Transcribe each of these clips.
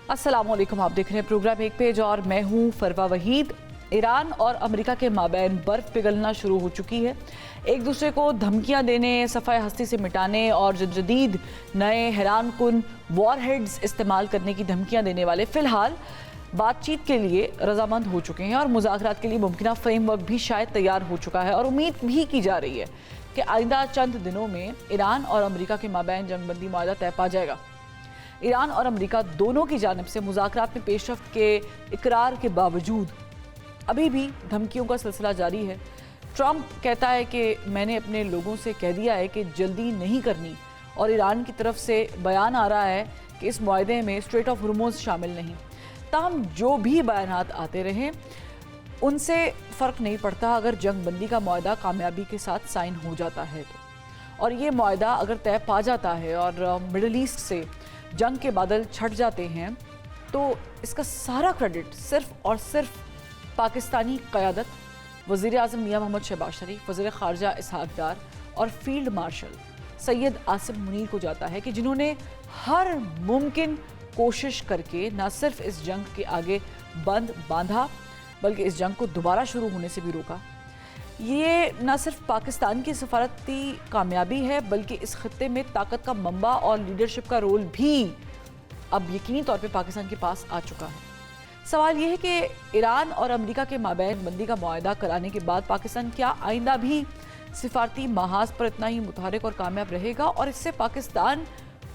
अस्सलामुअलैकुम, आप देख रहे हैं प्रोग्राम एक पेज और मैं हूं फरवा वहीद। ईरान और अमेरिका के माबैन बर्फ पिघलना शुरू हो चुकी है। एक दूसरे को धमकियां देने, सफ़ाए हस्ती से मिटाने और जदीद नए हैरान कुन वॉरहेड्स इस्तेमाल करने की धमकियां देने वाले फ़िलहाल बातचीत के लिए रजामंद हो चुके हैं और मुज़ाकरात के लिए मुमकिन फ्रेमवर्क भी शायद तैयार हो चुका है। और उम्मीद भी की जा रही है कि आइंदा चंद दिनों में ईरान और अमेरिका के माबैन जंगबंदी मुआहदा तय पा जाएगा। ईरान और अमेरिका दोनों की जानिब से मुज़ाकरात में पेशरफ्त के इकरार के बावजूद अभी भी धमकियों का सिलसिला जारी है। ट्रंप कहता है कि मैंने अपने लोगों से कह दिया है कि जल्दी नहीं करनी, और ईरान की तरफ से बयान आ रहा है कि इस मुआहदे में स्ट्रेट ऑफ हॉर्मुज़ शामिल नहीं। ताहम जो भी बयानात आते रहें उनसे फ़र्क नहीं पड़ता अगर जंग बंदी का मुआहदा कामयाबी के साथ साइन हो जाता है तो। और ये मुआहदा अगर तय पा जाता है और मिडल ईस्ट से जंग के बादल छट जाते हैं तो इसका सारा क्रेडिट सिर्फ और सिर्फ पाकिस्तानी क़यादत, वज़ीर आज़म मियां मोहम्मद शहबाज शरीफ, वज़ीर ख़ारजा इसहाक़ डार और फील्ड मार्शल सैयद आसिम मुनीर को जाता है कि जिन्होंने हर मुमकिन कोशिश करके न सिर्फ इस जंग के आगे बंद बांधा बल्कि इस जंग को दोबारा शुरू होने से भी रोका। ये न सिर्फ पाकिस्तान की सफारती कामयाबी है बल्कि इस खत्ते में ताकत का मंबा और लीडरशिप का रोल भी अब यकीनी तौर पे पाकिस्तान के पास आ चुका है। सवाल ये है कि ईरान और अमेरिका के माबैन बंदी का मुआहदा कराने के बाद पाकिस्तान क्या आइंदा भी सिफारती महाज पर इतना ही मुतहरिक और कामयाब रहेगा, और इससे पाकिस्तान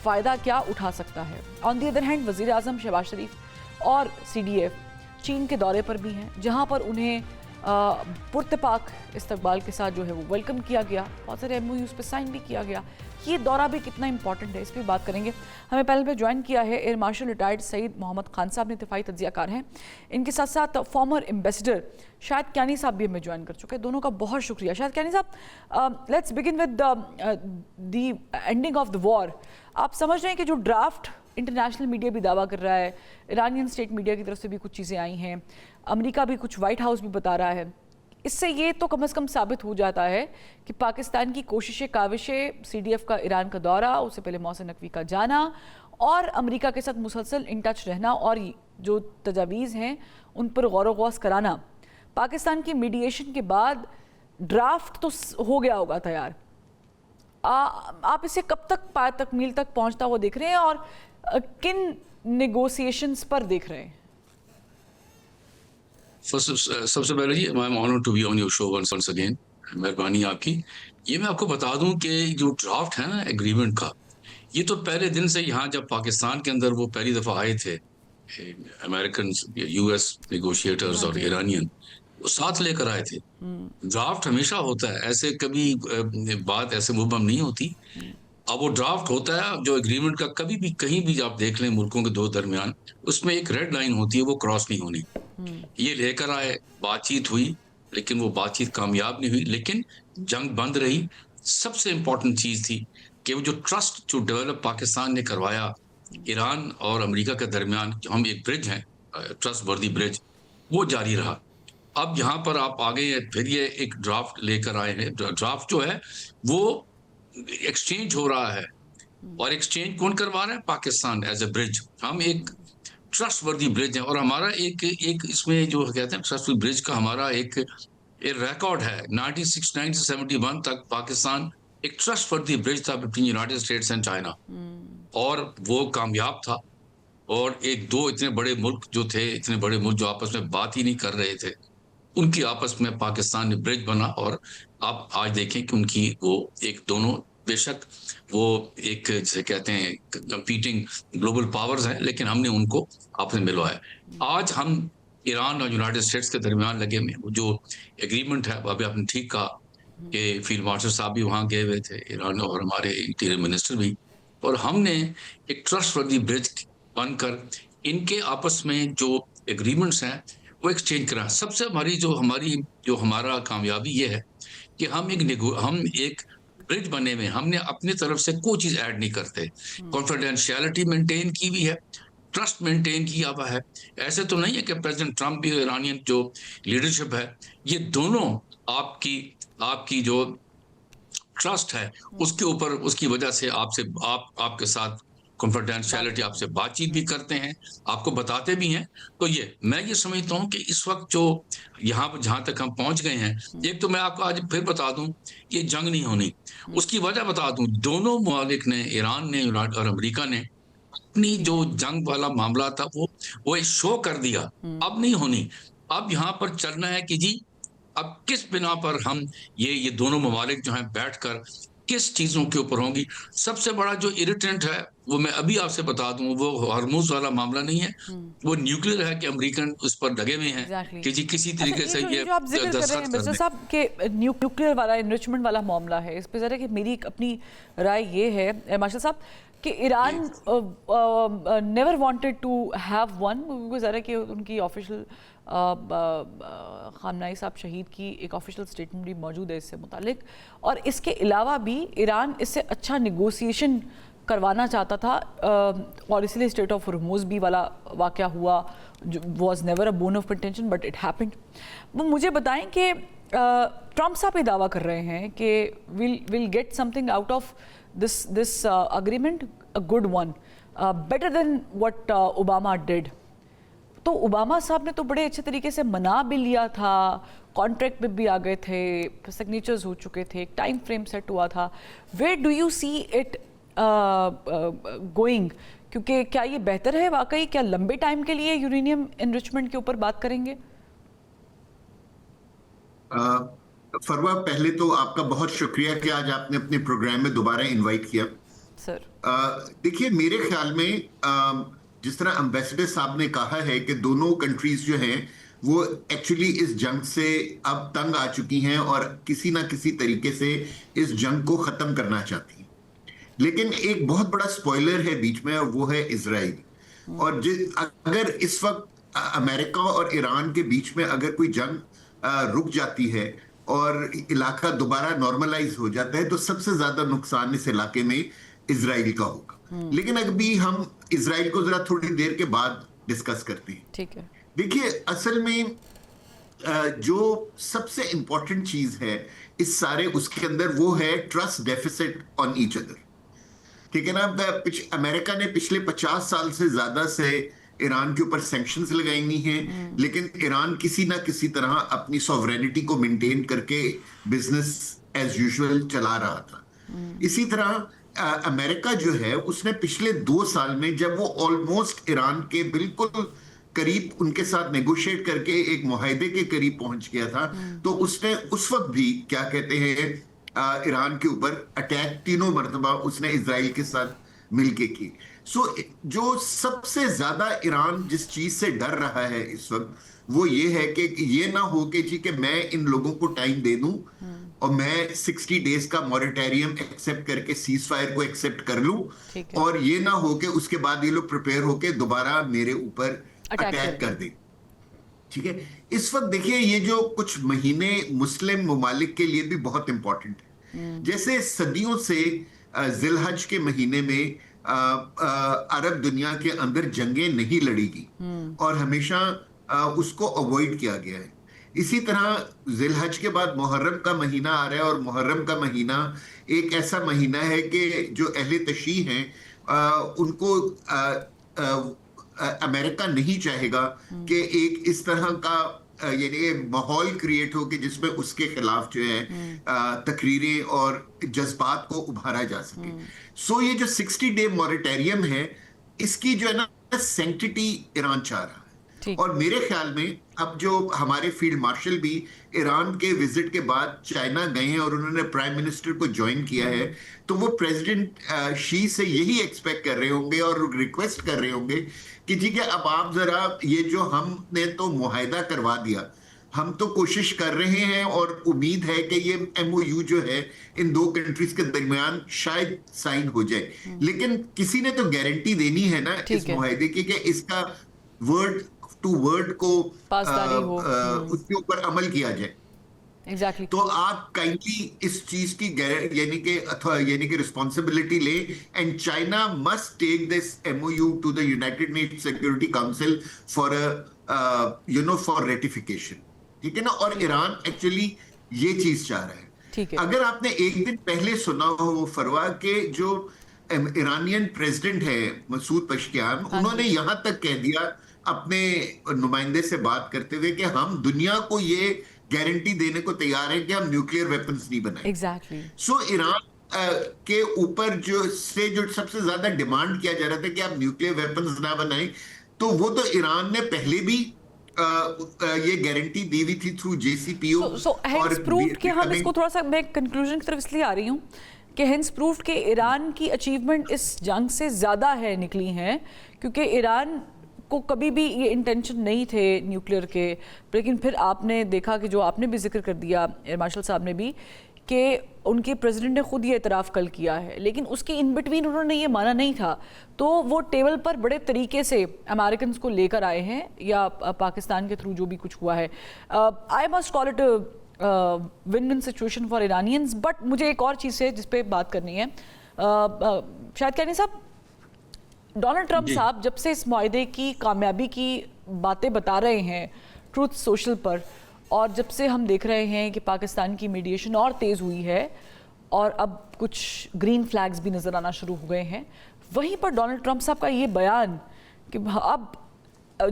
फ़ायदा क्या उठा सकता है। ऑन दी अदर हैंड वज़ीर आज़म शहबाज शरीफ और CDF चीन के दौरे पर भी हैं, जहाँ पर उन्हें पुरतपाक इस्तकबाल के साथ जो है वो वेलकम किया गया। बहुत सारे MOUs पे साइन भी किया गया। ये दौरा भी कितना इंपॉर्टेंट है इस पर बात करेंगे। हमें पैनल पे ज्वाइन किया है air marshal retired Saeed Mohammad Khan साहब, ने दिफाई तज्जियाकार हैं। इनके साथ साथ फॉर्मर एम्बेसडर शाहिद कियानी साहब भी हमें ज्वाइन कर चुके हैं। दोनों का बहुत शुक्रिया। शाहिद कियानी साहब, let's begin with the ending of the war. आप समझ रहे हैं कि जो ड्राफ्ट इंटरनेशनल मीडिया भी दावा कर रहा है, ईरानियन स्टेट मीडिया की तरफ से भी कुछ चीज़ें आई हैं, अमेरिका भी कुछ, वाइट हाउस भी बता रहा है, इससे ये तो कम से कम साबित हो जाता है कि पाकिस्तान की कोशिशें, काविशें, CDF का ईरान का दौरा, उससे पहले मोहसिन नकवी का जाना और अमेरिका के साथ मुसलसल इन टच रहना और जो तजावीज़ हैं उन पर गौर व गौस कराना, पाकिस्तान की मीडिएशन के बाद ड्राफ्ट तो हो गया होगा तैयार। आप इसे कब तक पाय तकमील तक पहुंचता हुआ देख रहे हैं और किन नेगोशिएशंस पर देख रहे हैं? सबसे पहले जी, I am honoured to be on your show once again. मेहरबानी आपकी। ये मैं आपको बता दूं कि जो ड्राफ्ट है ना एग्रीमेंट का, ये तो पहले दिन से यहाँ जब पाकिस्तान के अंदर वो पहली दफ़ा आए थे अमेरिकन, US नेगोशिएटर्स और ईरानियन, वो साथ लेकर आए थे। ड्राफ्ट हमेशा होता है, ऐसे कभी बात ऐसे मुबहम नहीं होती। अब वो ड्राफ्ट होता है जो एग्रीमेंट का, कभी भी कहीं भी आप देख लें मुल्कों के दो दरमियान, उसमें एक रेड लाइन होती है, वो क्रॉस नहीं होनी। ये लेकर आए, बातचीत हुई, लेकिन वो बातचीत कामयाब नहीं हुई, लेकिन जंग बंद रही। सबसे इंपॉर्टेंट चीज थी कि वो जो ट्रस्ट जो डेवलप पाकिस्तान ने करवाया ईरान और अमेरिका के दरमियान, हम एक ब्रिज हैं, ट्रस्ट वर्दी ब्रिज, वो जारी रहा। अब यहाँ पर आप आ गए हैं, फिर ये एक ड्राफ्ट लेकर आए हैं। ड्राफ्ट जो है वो एक्सचेंज हो रहा है, और एक्सचेंज कौन करवा रहा है? Pakistan as a bridge. हम एक ट्रस्ट वर्दी ब्रिज है, और हमारा एक एक इसमें जो कहते हैं ट्रस्ट वर्दी ब्रिज का हमारा एक रिकॉर्ड है। 1971 तक पाकिस्तान एक ट्रस्ट वर्दी ब्रिज था between United states and China, और वो कामयाब था। और एक दो इतने बड़े मुल्क जो थे, इतने बड़े मुल्क जो आपस में बात ही नहीं कर रहे थे, उनकी आपस में पाकिस्तान ने ब्रिज बना। और आप आज देखें कि उनकी वो एक दोनों, बेशक वो एक जिसे कहते हैं कंपीटिंग ग्लोबल पावर्स हैं, लेकिन हमने उनको आपस में मिलवाया। आज हम ईरान और यूनाइटेड स्टेट्स के दरमियान लगे में वो जो एग्रीमेंट है, अभी आपने ठीक कहा कि फील्ड मार्शल साहब भी वहाँ गए हुए थे ईरान, और हमारे इंटीरियर मिनिस्टर भी, और हमने एक ट्रस्टवर्दी ब्रिज बनकर इनके आपस में जो एग्रीमेंट्स हैं वो एक्सचेंज करा। सबसे हमारी हमारा कामयाबी ये है कि हम एक ब्रिज बने में हमने अपनी तरफ से कोई चीज ऐड नहीं करते। कॉन्फिडेंशियलिटी मेंटेन की हुई है, ट्रस्ट मेंटेन किया हुआ है। ऐसे तो नहीं है कि प्रेसिडेंट ट्रंप भी, ईरानियन जो लीडरशिप है, ये दोनों आपकी जो ट्रस्ट है उसके ऊपर, उसकी वजह से आपके साथ कॉन्फिडेंशियलिटी, आपसे बातचीत भी करते हैं, आपको बताते भी हैं। तो ये मैं ये समझता हूँ कि इस वक्त जो यहाँ पर जहाँ तक हम पहुंच गए हैं, एक तो मैं आपको आज फिर बता दूं, ये जंग नहीं होनी। उसकी वजह बता दूं, दोनों ममालिक ने, ईरान ने और अमेरिका ने अपनी ठीक जो है। जंग वाला मामला था वो एक शो कर दिया। अब नहीं होनी। अब यहाँ पर चलना है कि जी अब किस बिना पर हम ये दोनों ममालिक जो हैं बैठकर किस चीजों के ऊपर होंगी। सबसे बड़ा जो इरिटेंट है वो मैं अभी आपसे बता दूं, वो हॉर्मूज वाला मामला नहीं है, वो न्यूक्लियर है कि अमेरिकन उस पर लगे हुए हैं एग्जैक्टली कि जी किसी अच्छा, तरीके से ये ये जो आप जिक्र कर रहे हैं दस्तखत कर मिस्टर दें। साहब के न्यूक्लियर वाला इनरिचमेंट वाला मामला है, इस पे ज़रा कि मेरी अपनी राय ये है मार्शल साहब कि Iran never wanted to have one, because ज़रा कि उनकी ऑफिशियल खामनाई साहब शहीद की एक ऑफिशियल स्टेटमेंट भी मौजूद है इससे मुतालिक, और इसके अलावा भी ईरान इससे अच्छा निगोसिएशन करवाना चाहता था, और इसलिए स्टेट ऑफ हॉर्मूज़ भी वाला वाक़या हुआ, was never a bone of contention but it happened. वो मुझे बताएं कि ट्रम्प साहब ये दावा कर रहे हैं कि will get something out of this agreement, a good one, better than what Obama did. तो ओबामा साहब ने तो बड़े अच्छे तरीके से मना भी लिया था, कॉन्ट्रैक्ट में भी आ गए थे, सिग्नेचर्स हो चुके थे, एक टाइम फ्रेम सेट हुआ था। Where do you see it going? क्योंकि क्या ये बेहतर है वाकई, क्या लंबे टाइम के लिए यूरेनियम एनरिचमेंट के ऊपर बात करेंगे? फरवा, पहले तो आपका बहुत शुक्रिया कि आज आपने अपने प्रोग्राम में दोबारा इनवाइट किया सर। देखिए, मेरे ख्याल में जिस तरह एम्बेसडर साहब ने कहा है कि दोनों कंट्रीज जो हैं वो एक्चुअली इस जंग से अब तंग आ चुकी हैं और किसी ना किसी तरीके से इस जंग को खत्म करना चाहती हैं। लेकिन एक बहुत बड़ा स्पॉइलर है बीच में, और वो है इजराइल। और अगर इस वक्त अमेरिका और ईरान के बीच में अगर कोई जंग रुक जाती है और इलाका दोबारा नॉर्मलाइज हो जाता है, तो सबसे ज्यादा नुकसान इस इलाके में इजराइल का होगा। लेकिन अभी हम इजराइल को जरा थोड़ी देर के बाद डिस्कस करते हैं। ठीक है। देखिए, असल में जो सबसे इंपॉर्टेंट चीज है इस सारे उसके अंदर, वो है trust deficit on each other. ठीक है ना? अमेरिका ने पिछले 50 साल से ज्यादा से ईरान के ऊपर सैंक्शंस लगाई हुई हैं, लेकिन ईरान किसी ना किसी तरह अपनी सॉवरेनिटी को मेंटेन करके बिजनेस एज यूजुअल चला रहा था। इसी तरह अमेरिका जो है उसने पिछले 2 साल में, जब वो ऑलमोस्ट ईरान के बिल्कुल करीब उनके साथ नेगोशिएट करके एक मुआहदे के करीब पहुंच गया था, तो उसने उस वक्त भी क्या कहते हैं ईरान के ऊपर अटैक 3 मरतबा उसने इजराइल के साथ मिलके की। जो सबसे ज्यादा ईरान जिस चीज से डर रहा है इस वक्त, वो ये है कि ये ना हो कि जी कि मैं इन लोगों को टाइम दे दूं और मैं 60 डेज का मॉरेटोरियम एक्सेप्ट करके सीज फायर को एक्सेप्ट कर लूं, और ये ना हो कि उसके बाद ये लोग प्रिपेयर होके दोबारा मेरे ऊपर अटैक कर दें। ठीक है? इस वक्त देखिए, ये जो कुछ महीने मुस्लिम ममालिक के लिए भी बहुत इंपॉर्टेंट है। जैसे सदियों से जिलहज के महीने में अरब दुनिया के अंदर जंगें नहीं लड़ी गई और हमेशा उसको अवॉइड किया गया है। इसी तरह जिलहज के बाद मुहर्रम का महीना आ रहा है, और मुहर्रम का महीना एक ऐसा महीना है कि जो अहले तशी हैं उनको अमेरिका नहीं चाहेगा कि एक इस तरह का यानी माहौल क्रिएट हो कि जिसमें उसके खिलाफ जो है तकरीरें और जज्बात को उभारा जा सके। ये जो 60 डे मॉरेटोरियम है, इसकी जो है ना सैंक्टिटी ईरान चाह रहा है। और मेरे ख्याल में अब जो हमारे फील्ड मार्शल भी ईरान के विजिट के बाद चाइना गए हैं और उन्होंने प्राइम मिनिस्टर को ज्वाइन किया है, तो वो प्रेसिडेंट शी से यही एक्सपेक्ट कर रहे होंगे और रिक्वेस्ट कर रहे होंगे कि ठीक है, अब आप जरा ये जो हमने तो मुआहदा करवा दिया, हम तो कोशिश कर रहे हैं और उम्मीद है कि ये MOU जो है इन 2 कंट्रीज के दरमियान शायद साइन हो जाए, लेकिन किसी ने तो गारंटी देनी है ना इस मुआहदे की कि इसका वर्ड टू वर्ड को उसके ऊपर अमल किया जाए। Exactly. तो आप काइंडली इस चीज की यानी कि रिस्पॉन्सिबिलिटी ले, and China must take this MOU to the United Nations Security Council for for ratification. ठीक है ना? और ईरान एक्चुअली ये चीज चाह रहा है। ठीक है। अगर आपने एक दिन पहले सुना हो फरवा के जो ईरानियन प्रेसिडेंट है मसूद पशकियान, हाँ उन्होंने जी। यहां तक कह दिया अपने नुमाइंदे से बात करते हुए कि हम दुनिया को ये गारंटी देने को तैयार हैं कि हम न्यूक्लियर वेपन्स नहीं बनाएंगे। एग्जैक्टली। सो ईरान के ऊपर जो सबसे ज्यादा डिमांड किया जा रहा था कि आप न्यूक्लियर वेपन्स ना बनाएं, तो वो तो ईरान ने पहले भी ये गारंटी दी हुई थी थ्रू जेसीपीओ। सो हेंस प्रूव्ड कि हम इसको थोड़ा सा, मैं कंक्लूजन की तरफ इसलिए आ रही हूँ कि हेंस प्रूव्ड कि ईरान की अचीवमेंट इस जंग से ज़्यादा है निकली हैं, क्योंकि ईरान को कभी भी ये इंटेंशन नहीं थे न्यूक्लियर के, लेकिन फिर आपने देखा कि जो आपने भी जिक्र कर दिया एयर मार्शल साहब ने भी, कि उनके प्रेसिडेंट ने खुद ये इतराफ़ कल किया है, लेकिन उसके इन बिटवीन उन्होंने ये माना नहीं था। तो वो टेबल पर बड़े तरीके से अमेरिकन को लेकर आए हैं, या पाकिस्तान के थ्रू जो भी कुछ हुआ है। I must call it win win situation for Iranians. But मुझे एक और चीज़ है जिस पे बात करनी है। शायद कहनी साहब, डोनाल्ड ट्रंप साहब जब से इस मुआहदे की कामयाबी की बातें बता रहे हैं ट्रूथ सोशल पर, और जब से हम देख रहे हैं कि पाकिस्तान की मीडिएशन और तेज़ हुई है और अब कुछ ग्रीन फ्लैग्स भी नज़र आना शुरू हो गए हैं, वहीं पर डोनाल्ड ट्रंप साहब का ये बयान कि अब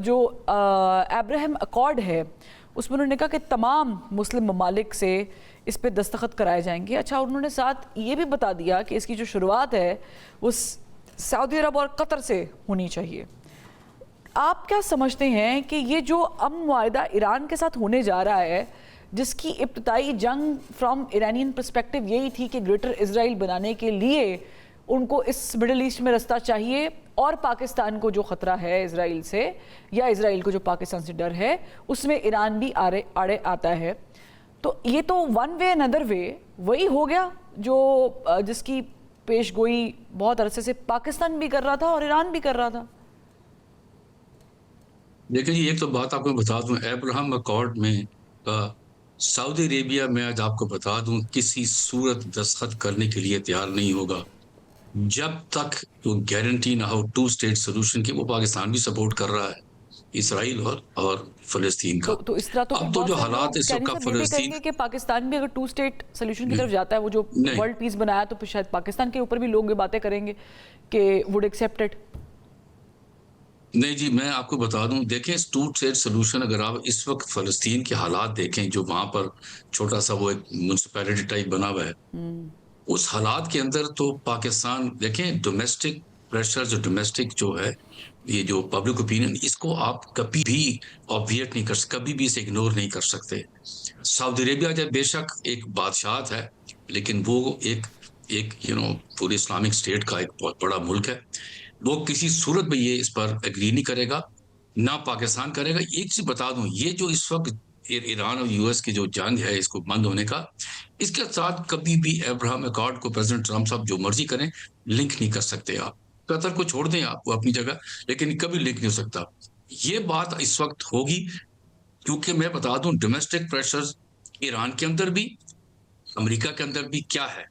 जो अब्राहम अकॉर्ड है उसमें उन्होंने कहा कि तमाम मुस्लिम ममालिक से इस पे दस्तखत कराए जाएंगे। अच्छा, उन्होंने साथ ये भी बता दिया कि इसकी जो शुरुआत है वो सऊदी अरब और कतर से होनी चाहिए। आप क्या समझते हैं कि ये जो अमन मुआहदा ईरान के साथ होने जा रहा है, जिसकी इब्तदाई जंग फ्रॉम ईरानियन पर्सपेक्टिव यही थी कि ग्रेटर इजराइल बनाने के लिए उनको इस मिडिल ईस्ट में रास्ता चाहिए, और पाकिस्तान को जो ख़तरा है इजराइल से, या इजराइल को जो पाकिस्तान से डर है, उसमें ईरान भी आड़े आता है, तो ये तो वन वे अनदर वे वही हो गया जो जिसकी पेशगोई बहुत अरसे से पाकिस्तान भी कर रहा था और ईरान भी कर रहा था। देखिए जी, एक तो बात आपको बता दूं, अब्राहम अकॉर्ड में सऊदी अरेबिया में आज आपको बता दूं किसी सूरत दस्तखत करने के लिए तैयार नहीं होगा जब तक वो गारंटी ना हो टू स्टेट सोल्यूशन की। वो पाकिस्तान भी सपोर्ट कर रहा है, इसराइल और फलस्तीन का। तो इस तरह तो अब तो जो हालात इस वक्त ये भी कहेंगे कि पाकिस्तान भी अगर टू स्टेट सोल्यूशन की तरफ जाता है, वो जो वर्ल्ड पीस बनाया, तो फिर शायद पाकिस्तान के ऊपर भी लोग ये बातें करेंगे कि वुड एक्सेप्टेड। नहीं जी, मैं आपको बता दूं, देखें टू स्टेट सोल्यूशन अगर आप इस वक्त फलस्तीन के हालात देखें, जो वहां पर छोटा सा वो एक म्यूनसिपैलिटी टाइप बना हुआ है, उस हालात के अंदर तो पाकिस्तान, देखें डोमेस्टिक प्रेशर, जो डोमेस्टिक जो है, ये जो पब्लिक ओपिनियन, इसको आप कभी भी ऑब्विएट नहीं कर सकते, कभी भी इसे इग्नोर नहीं कर सकते। सऊदी अरेबिया जब बेशक एक बादशाह है, लेकिन वो एक एक पूरे इस्लामिक स्टेट का एक बहुत बड़ा मुल्क है। वो किसी सूरत में ये इस पर एग्री नहीं करेगा, ना पाकिस्तान करेगा। एक चीज बता दूं, ये जो इस वक्त ईरान और यूएस की जो जंग है इसको बंद होने का, इसके साथ कभी भी अब्राहम अकॉर्ड को प्रेसिडेंट ट्रंप साहब जो मर्जी करें लिंक नहीं कर सकते। आप कतर को छोड़ दें, आप वो अपनी जगह, लेकिन कभी लिंक नहीं हो सकता। ये बात इस वक्त होगी क्योंकि मैं बता दूं डोमेस्टिक प्रेशर्स ईरान के अंदर भी, अमेरिका के अंदर भी क्या है।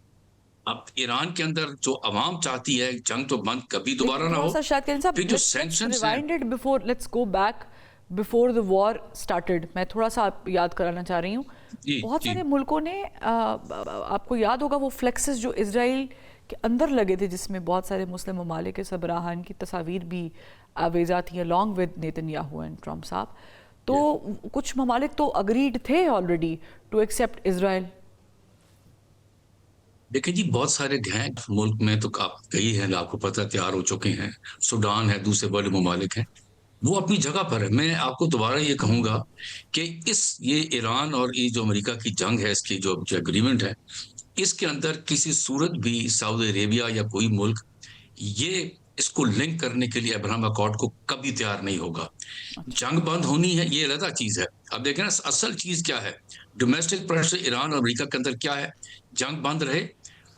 अब ईरान के अंदर जो अवाम चाहती है जंग तो बंद कभी दोबारा ना हो। फिर जो सैंक्शंस हैं, before let's go back before the war started, मैं थोड़ा सा याद कराना चाह रही हूँ। बहुत सारे मुल्कों ने आपको याद होगा वो फ्लेक्सेस जो इजराइल के अंदर लगे थे, जिसमें बहुत सारे मुस्लिम ममालिक के सबराहान की तस्वीर भी आवेजा थी along with Netanyahu and Trump साहब। तो कुछ ममालिक तो अग्रीड थे ऑलरेडी टू एक्सेप्ट इजराइल। देखिए जी, बहुत सारे हैं मुल्क में, तो आप कई हैं आपको पता तैयार हो चुके हैं। सूडान है, दूसरे बड़े ममालिक हैं, वो अपनी जगह पर है। मैं आपको दोबारा ये कहूंगा कि ये ईरान और ये जो अमेरिका की जंग है, इसकी जो एग्रीमेंट है, इसके अंदर किसी सूरत भी सऊदी अरेबिया या कोई मुल्क ये इसको लिंक करने के लिए अब्राहम अकॉर्ड को कभी तैयार नहीं होगा। जंग बंद होनी है, ये अलग चीज है। अब देखें ना, असल चीज क्या है, डोमेस्टिक प्रेशर ईरान और अमेरिका के अंदर क्या है, जंग बंद रहे।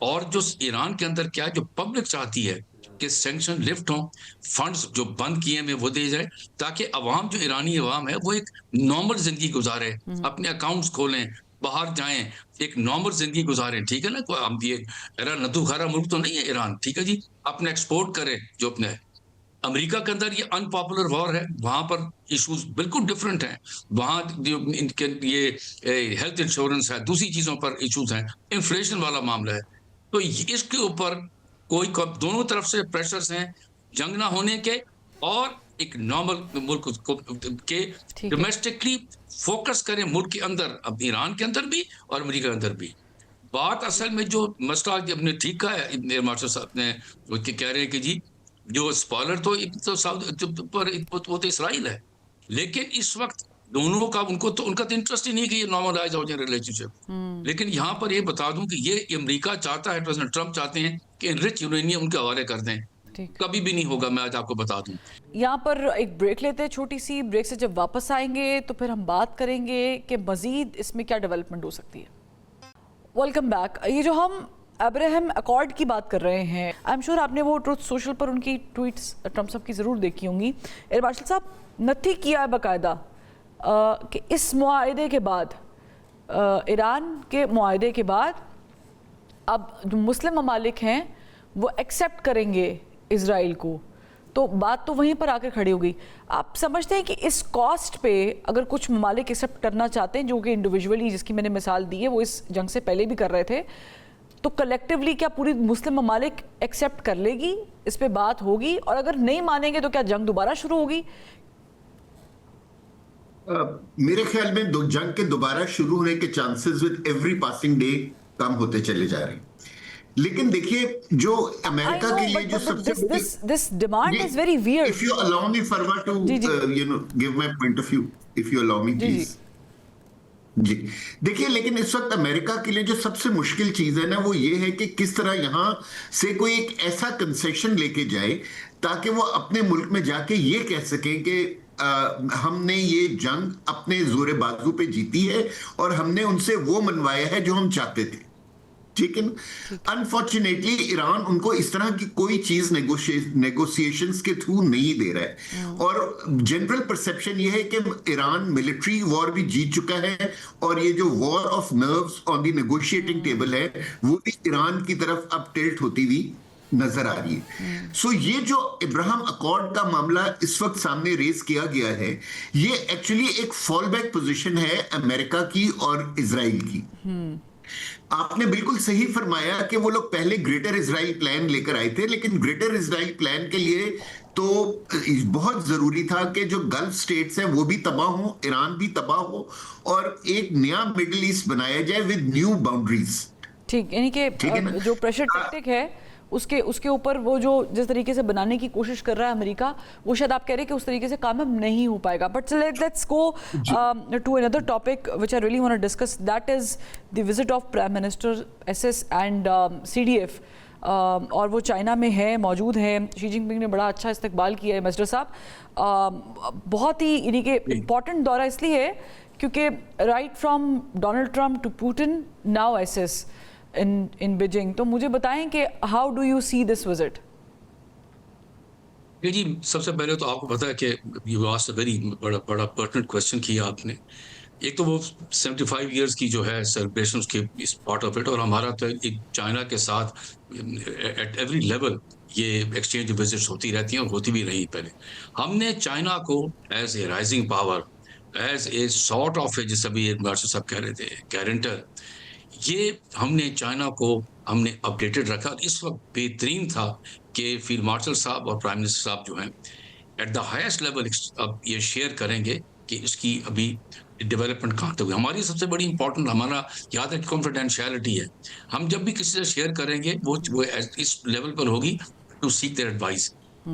और जो ईरान के अंदर क्या है, जो पब्लिक चाहती है कि सैंक्शन लिफ्ट हो, फंड्स जो बंद किए हैं वो दे जाए, ताकि अवाम, जो ईरानी अवाम है, वो एक नॉर्मल जिंदगी गुजारे, अपने अकाउंट्स खोलें, बाहर जाएं, एक नॉर्मल जिंदगी गुजारें। ठीक है ना, कोई हम ये नद्दू खारा मुल्क तो नहीं है ईरान, ठीक है जी, अपने एक्सपोर्ट करें जो अपने। अमेरिका के अंदर ये अनपॉपुलर वॉर है, वहां पर इश्यूज बिल्कुल डिफरेंट हैं। वहां जो इनके ये हेल्थ इंश्योरेंस है, दूसरी चीजों पर इश्यूज हैं, इन्फ्लेशन वाला मामला है। तो इसके ऊपर दोनों तरफ से प्रेशर्स हैं जंग ना होने के और एक नॉर्मल मुल्क को के ठीक है। डोमेस्टिकली फोकस करें मुल्क के अंदर, अब ईरान के अंदर भी और अमेरिका के अंदर भी। बात असल में जो मसला अपने ठीक का है, मेरे मास्टर साहब ने वो कह रहे हैं कि जी जो स्पॉइलर तो साउथ पर वो तो इसराइल है, लेकिन इस वक्त दोनों का उनका तो इंटरेस्ट ही नहीं कि ये नॉर्मलाइज हो जाए रिलेशनशिप। लेकिन यहाँ पर ये बता दूं कि ये अमेरिका चाहता है, प्रेसिडेंट ट्रम्प चाहते हैं कि एनरिच यूरेनियम उनके हवाले कर दें। ठीक। कभी भी नहीं होगा, मैं आज आपको बता दूं। यहाँ पर एक ब्रेक लेते हैं, छोटी सी ब्रेक से जब वापस आएंगे तो फिर हम बात करेंगे कि मजीद इसमें क्या डेवलपमेंट हो सकती है। Welcome back. ये जो हम अब्राहम अकॉर्ड की बात कर रहे हैं, आई एम श्योर आपने वो ट्रुथ सोशल पर उनकी ट्वीट्स ट्रम्प साहब की ज़रूर देखी होंगी। एयर मार्शल साहब नथी किया है बाकायदा कि इस मुआहदे के बाद, ईरान के मुआहदे के बाद अब जो मुस्लिम ममालिक हैं वो एक्सेप्ट करेंगे इजराइल को, तो बात तो वहीं पर आकर खड़ी हो गई। आप समझते हैं कि इस कॉस्ट पे अगर कुछ ममालिक एक्सेप्ट करना चाहते हैं, जो कि इंडिविजुअली जिसकी मैंने मिसाल दी है वो इस जंग से पहले भी कर रहे थे, तो कलेक्टिवली क्या पूरी मुस्लिम ममालिक एक्सेप्ट कर लेगी, इस पे बात होगी? और अगर नहीं मानेंगे तो क्या जंग दोबारा शुरू होगी? मेरे ख्याल में जंग के दोबारा शुरू होने के chances with every passing day कम होते चले जा रहे हैं। लेकिन देखिए जो अमेरिका के लिए जो सबसे this demand is very weird. If you allow me for a to give my point of view, if you allow me please. जी देखिए, लेकिन इस वक्त अमेरिका के लिए जो सबसे मुश्किल चीज है ना, वो ये है कि किस तरह यहां से कोई एक ऐसा कंसेशन लेके जाए ताकि वो अपने मुल्क में जाके ये कह सकें कि हमने ये जंग अपने जोरे बाजू पे जीती है और हमने उनसे वो मनवाया है जो हम चाहते थे। ठीक है। अनफॉर्चुनेटली ईरान उनको इस तरह की कोई चीज नेगोशिएशंस के थ्रू नहीं दे रहा है, और जनरल परसेप्शन ये है कि ईरान मिलिट्री वॉर भी जीत चुका है और ये जो war of nerves on the negotiating table है वो भी ईरान की तरफ अब टिल्ट होती हुई नजर आ रही है। सो ये जो इब्राहिम अकॉर्ड का मामला इस वक्त सामने रेस किया गया है, ये एक्चुअली एक फॉल बैक पोजिशन है अमेरिका की और इजराइल की। आपने बिल्कुल सही फरमाया कि वो लोग पहले ग्रेटर इजराइल प्लान लेकर आए थे, लेकिन ग्रेटर इजराइल प्लान के लिए तो बहुत जरूरी था कि जो गल्फ स्टेट्स हैं वो भी तबाह हो, ईरान भी तबाह हो और एक नया मिडिल ईस्ट बनाया जाए विद न्यू बाउंड्रीज। ठीक, यानी कि जो प्रेशर टैक्टिक है उसके ऊपर वो जो जिस तरीके से बनाने की कोशिश कर रहा है अमेरिका, वो शायद आप कह रहे हैं कि उस तरीके से कामयाब नहीं हो पाएगा। But let's go to another topic which I really want to discuss, that is the visit of prime minister SS and CDF, और वो चाइना में है, मौजूद हैं। शी जिनपिंग ने बड़ा अच्छा इस्तकबाल किया है मिस्टर साहब। बहुत ही यानी कि इम्पॉर्टेंट दौरा इसलिए है क्योंकि right from Donald Trump to Putin now SS in Beijing। तो मुझे बताएं कि how do you see this visit? जी सबसे पहले तो आपको पता है कि you asked a very बड़ा pertinent question किया आपने। एक तो वो 75 इयर्स की जो है सेलिब्रेशन के इस पार्ट ऑफ इट, और हमारा तो एक चाइना के साथ एट एवरी लेवल ये एक्सचेंज विजिट्स होती रहती हैं और होती भी रही। पहले हमने चाइना को as a rising power, as a sort of जैसे अभी मार्शल साहब कह रहे थे गारंटर, ये हमने चाइना को हमने अपडेटेड रखा। इस वक्त बेहतरीन था कि फील्ड मार्शल साहब और प्राइम मिनिस्टर साहब जो हैं एट द हाईएस्ट लेवल अब ये शेयर करेंगे कि इसकी अभी डेवलपमेंट कहाँ तक हुई। हमारी सबसे बड़ी इंपॉर्टेंट हमारा याद है कॉन्फिडेंशियलिटी है। हम जब भी किसी से शेयर करेंगे वो इस लेवल पर होगी टू सीक देयर एडवाइस।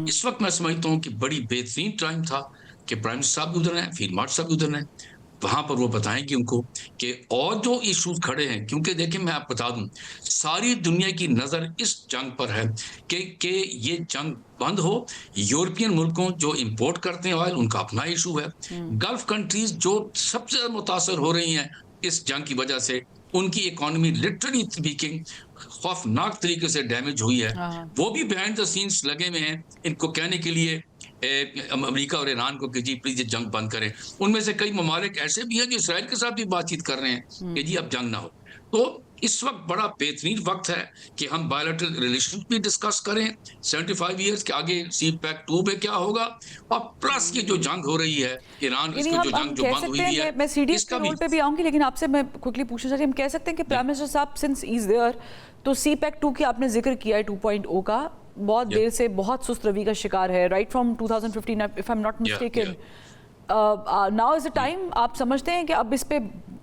इस वक्त मैं समझता हूँ कि बड़ी बेहतरीन टाइम था कि प्राइम मिनिस्टर साहब भी उधर हैं, फील्ड मार्शल साहब भी उधर हैं, वहां पर वो बताएंगे उनको कि और जो इश्यूज खड़े हैं। क्योंकि देखिए मैं आपको बता दूं, सारी दुनिया की नजर इस जंग पर है कि ये जंग बंद हो। यूरोपियन मुल्कों जो इंपोर्ट करते हैं ऑयल, उनका अपना इशू है। गल्फ कंट्रीज जो सबसे ज्यादा मुतासर हो रही हैं इस जंग की वजह से, उनकी इकोनॉमी लिटरली स्पीकिंग खौफनाक तरीके से डैमेज हुई है। वो भी बिहाइंड द सीन्स लगे हुए हैं इनको कहने के लिए अमेरिका और ईरान को कि जी प्लीज जंग बंद करें। उनमें से कई ममालिक ऐसे भी हैं जो इसराइल के साथ भी बातचीत कर रहे हैं कि जी अब जंग ना हो। तो इस वक्त बड़ा बेहतरीन वक्त है कि हम बायलैटरल रिलेशन भी डिस्कस करें 75 इयर्स के आगे CPEC 2 पे क्या होगा, और प्लस ये जो जंग हो रही है ईरान की जो जंग जो बंद हुई है। मैं सीडीएफ के रोल पे भी आऊंगी, लेकिन आपसे मैं क्विकली पूछना चाहती हूँ, हम कह सकते हैं कि प्राइम मिनिस्टर साहब सिंस इज देयर तो सी पैक 2 की आपने जिक्र किया है 2.0 का, बहुत देर से बहुत सुस्त रवि का शिकार है, right from 2015 if I am not mistaken. Now is the time, आप समझते हैं कि अब इस पे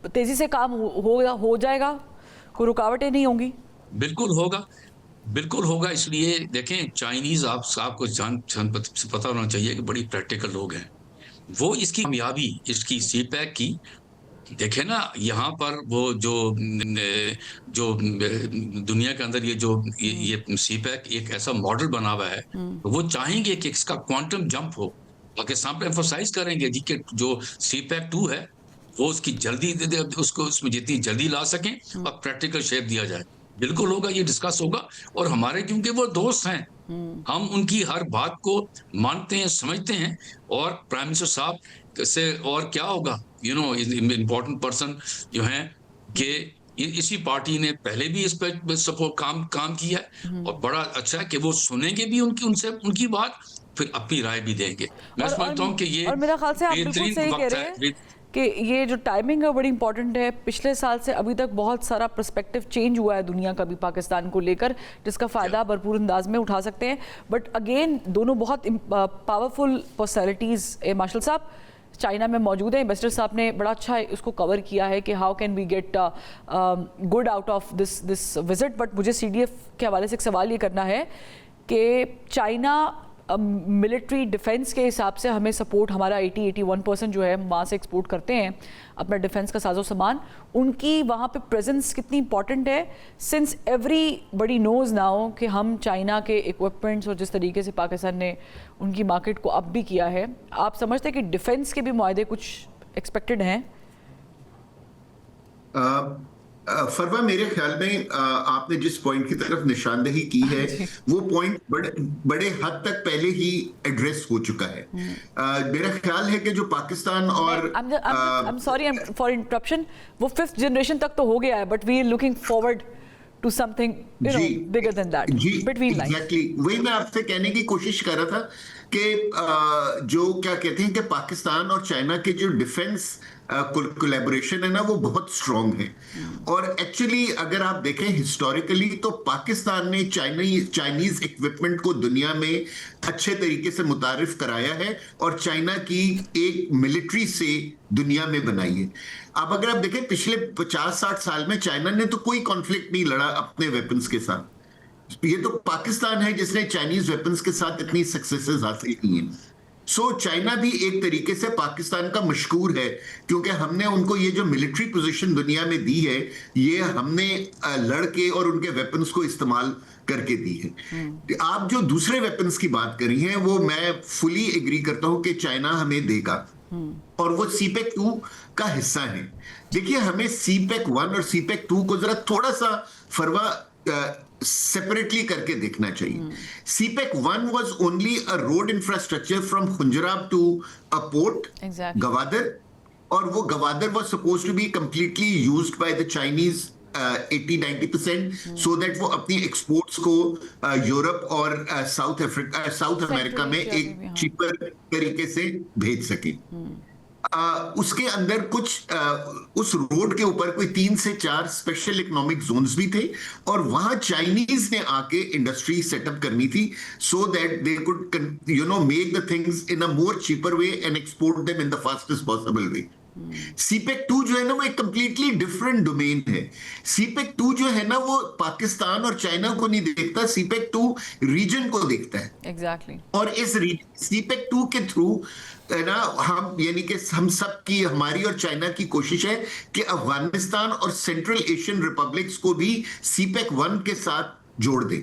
तेजी से काम हो जाएगा, कोई रुकावटें नहीं होंगी? बिल्कुल होगा। इसलिए देखें, चाइनीज आपको पता होना चाहिए कि बड़ी प्रैक्टिकल लोग हैं। वो इसकी कामयाबी, इसकी सी पैक की देखे ना, यहाँ पर वो जो दुनिया के अंदर ये सी पैक एक ऐसा मॉडल बना हुआ है, तो वो चाहेंगे कि इसका क्वांटम जंप हो। पाकिस्तान पे एम्फोसाइज करेंगे जी कि जो सी पैक 2 है वो उसकी जल्दी उसको उसमें जितनी जल्दी ला सकें और प्रैक्टिकल शेप दिया जाए। बिल्कुल होगा, ये डिस्कस होगा। और हमारे क्योंकि वो दोस्त हैं, हम उनकी हर बात को मानते हैं, समझते हैं। और प्राइम मिनिस्टर साहब से और क्या होगा, इम्पोर्टेंट पर्सन जो हैं कि इसी पार्टी ने पहले भी इस पर सपोर्ट काम किया है, और बड़ा अच्छा है कि वो सुनेंगे भी उनकी बात, फिर अपनी राय भी देंगे। मैं समझता हूँ कि ये और मेरा ख्याल से आप बिल्कुल सही कह रहे हैं कि ये जो टाइमिंग है बड़ी इंपॉर्टेंट है। पिछले साल से अभी तक बहुत सारा पर्सपेक्टिव चेंज हुआ है दुनिया का भी पाकिस्तान को लेकर, जिसका फ़ायदा भरपूर अंदाज में उठा सकते हैं। बट अगेन दोनों बहुत पावरफुल पर्सनैलिटीज़ मार्शल साहब चाइना में मौजूद है। इन्वेस्टर साहब ने बड़ा अच्छा उसको कवर किया है कि how can we get good out of this visit. But मुझे CDF के हवाले से एक सवाल ये करना है कि चाइना मिलिट्री डिफेंस के हिसाब से हमें सपोर्ट, हमारा 80-81% जो है वहाँ से एक्सपोर्ट करते हैं अपना डिफेंस का साजो सामान, उनकी वहाँ पे प्रेजेंस कितनी इंपॉर्टेंट है, सिंस एवरीबडी नोज नाउ कि हम चाइना के इक्विपमेंट्स और जिस तरीके से पाकिस्तान ने उनकी मार्केट को अप भी किया है, आप समझते हैं कि डिफेंस के भी मुआहदे कुछ एक्सपेक्टेड हैं? फरवा, मेरे ख्याल में आपने जिस पॉइंट की तरफ निशानदेही की है वो पॉइंट बड़े हद तक पहले ही एड्रेस हो चुका है। मेरा ख्याल है कि जो पाकिस्तान और I'm sorry for interruption, वो 5th जनरेशन तक तो हो गया है, but we are looking forward to something bigger than that between lines. Exactly वही मैं आपसे कहने की कोशिश कर रहा था कि जो क्या कहते हैं कि पाकिस्तान और चाइना के जो डिफेंस कोलैबोरेशन है ना, वो बहुत स्ट्रांग है। और एक्चुअली अगर आप देखें हिस्टोरिकली, तो पाकिस्तान ने चाइनीज इक्विपमेंट को दुनिया में अच्छे तरीके से मुतारिफ कराया है और चाइना की एक मिलिट्री से दुनिया में बनाई है। अब अगर आप देखें पिछले 50-60 साल में चाइना ने तो कोई कॉन्फ्लिक्ट नहीं लड़ा अपने वेपन्स के साथ। ये तो पाकिस्तान है जिसने चाइनीज वेपन्स के साथ इतनी सक्सेसेस हासिल की हैं। सो चाइना भी एक तरीके से पाकिस्तान का मशकूर है, क्योंकि हमने उनको ये जो मिलिट्री पोजीशन दुनिया में दी है, ये हमने लड़के और उनके वेपन्स को इस्तेमाल करके दी है। आप जो दूसरे वेपन्स की बात करी हैं, वो मैं फुली एग्री करता हूं कि चाइना हमें देगा और वो सीपेक 2 का हिस्सा है। देखिए, हमें सीपेक 1 और सीपेक 2 को जरा थोड़ा सा फरवा सेपरेटली करके देखना चाहिए। CPEC 1 was only a road infrastructure from Khunjerab to a port, Gwadar, और वो Gwadar was supposed to be completely used by the Chinese 80-90% so that वो अपनी एक्सपोर्ट्स को यूरोप और साउथ अमेरिका में एक चीपर तरीके से भेज सके। उसके अंदर कुछ उस रोड के ऊपर कोई 3 से 4 स्पेशल इकोनॉमिक जोन्स भी थे, और वहां चाइनीज ने आके इंडस्ट्री सेटअप करनी थी so that they could make the things in a more cheaper way and export them in the fastest possible way. CPEC 2 जो है ना, वो एक कंप्लीटली डिफरेंट डोमेन है। सीपेक 2 जो है ना, वो पाकिस्तान और चाइना को नहीं देखता, सीपेक 2 रीजन को देखता है। एग्जैक्टली। और इस सीपेक 2 के थ्रू ना हम, यानी कि हम सब की, हमारी और चाइना की कोशिश है कि अफगानिस्तान और सेंट्रल एशियन रिपब्लिक्स को भी सीपेक 1 के साथ जोड़ दे,